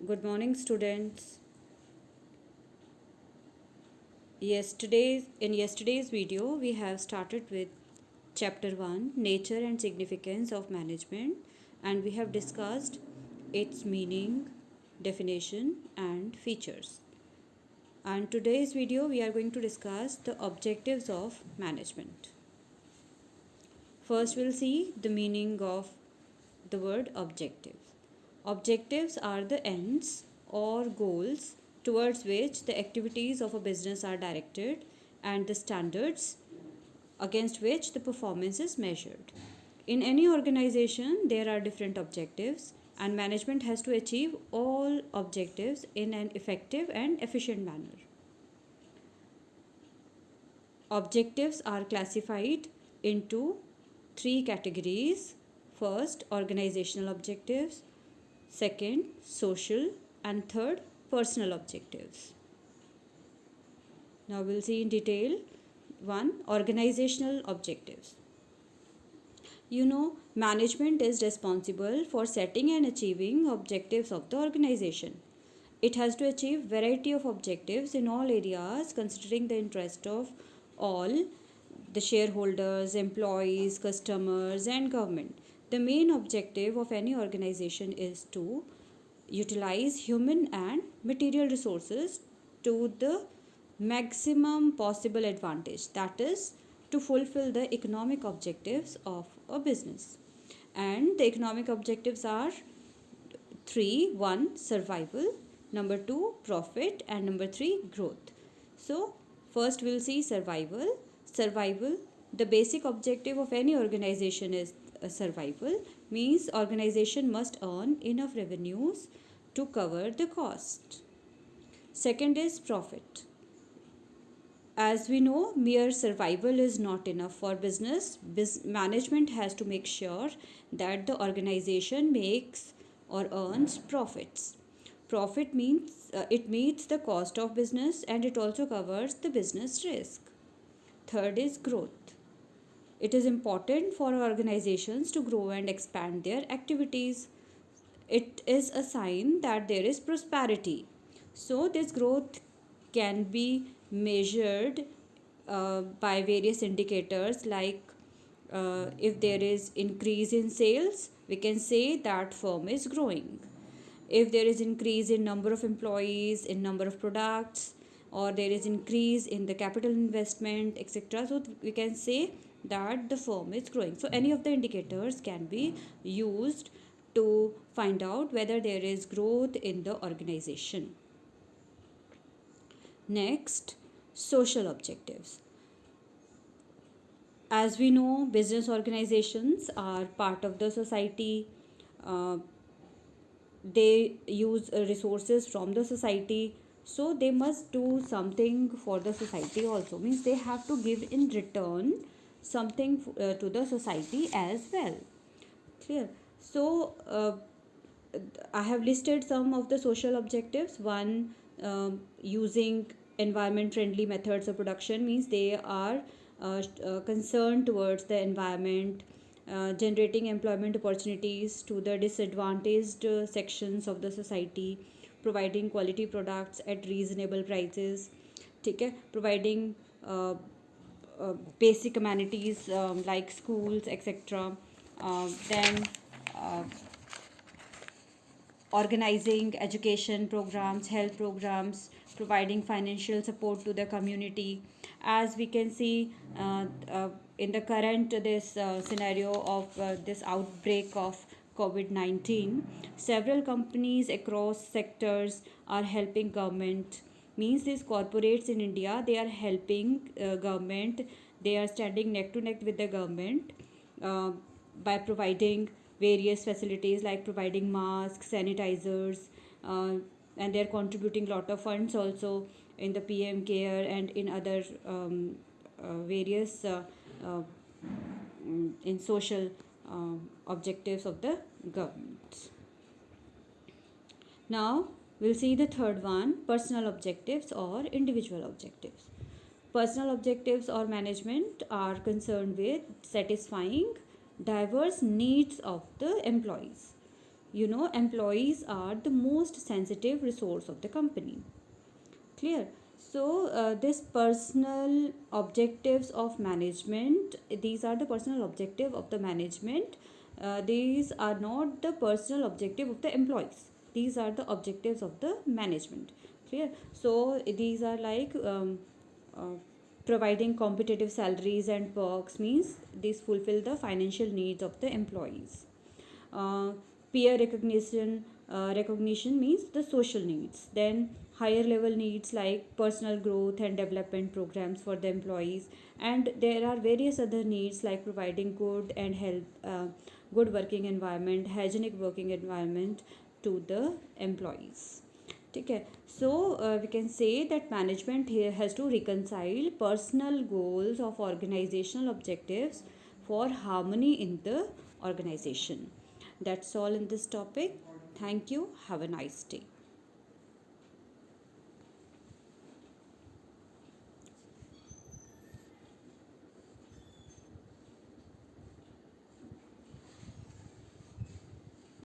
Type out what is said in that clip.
Good morning, students. In yesterday's video, we have started with chapter 1, Nature and Significance of Management, and we have discussed its meaning, definition, and features. And today's video, we are going to discuss the objectives of management. First, we'll see the meaning of the word objectives. Objectives are the ends or goals towards which the activities of a business are directed and the standards against which the performance is measured. In any organization, there are different objectives, and management has to achieve all objectives in an effective and efficient manner. Objectives are classified into three categories. First, organizational objectives, second, social, and third, personal objectives. Now we'll see in detail. One, organizational objectives. Management is responsible for setting and achieving objectives of the organization. It has to achieve variety of objectives in all areas considering the interest of all the shareholders, employees, customers, and government. The main objective of any organization is to utilize human and material resources to the maximum possible advantage, that is, to fulfill the economic objectives of a business. And the economic objectives are three: one, survival, number two, profit, and number three, growth. So, first we'll see survival. Survival, the basic objective of any organization is survival, means organization must earn enough revenues to cover the cost. Second is profit. As we know, mere survival is not enough for business. Management has to make sure that the organization makes or earns profits. Profit means it meets the cost of business and it also covers the business risk. Third is growth. It is important for organizations to grow and expand their activities. It is a sign that there is prosperity. So, this growth can be measured by various indicators, like if there is increase in sales, we can say that firm is growing. If there is increase in number of employees, in number of products, or there is increase in the capital investment, etc., so we can say that the firm is growing. So any of the indicators can be used to find out whether there is growth in the organization. Next, social objectives. As we know, business organizations are part of the society. They use resources from the society, so they must do something for the society also, means they have to give in return something to the society as well. Clear? So I have listed some of the social objectives. One, using environment friendly methods of production, means they are concerned towards the environment, generating employment opportunities to the disadvantaged sections of the society, providing quality products at reasonable prices, okay? Providing basic amenities like schools, etc. Then organizing education programs, health programs, providing financial support to the community. As we can see in the current this scenario of this outbreak of COVID-19, several companies across sectors are helping government. Means these corporates in India, they are helping government. They are standing neck to neck with the government uh, by providing various facilities like providing masks, sanitizers, uh, and they're contributing lot of funds also in the PM care and in other various in social objectives of the government. Now we'll see the third one, personal objectives or individual objectives. Personal objectives or management are concerned with satisfying diverse needs of the employees. employees are the most sensitive resource of the company. Clear? So this personal objectives of management, these are the personal objective of the management. These are not the personal objective of the employees. These are the objectives of the management. Clear? So these are like uh, providing competitive salaries and perks, means these fulfill the financial needs of the employees. uh, Peer recognition means the social needs. Then higher level needs like personal growth and development programs for the employees. And there are various other needs like providing good and good working environment, hygienic working environment to the employees. Okay, so we can say that management here has to reconcile personal goals of organizational objectives for harmony in the organization. That's all in this topic. Thank you. Have a nice day.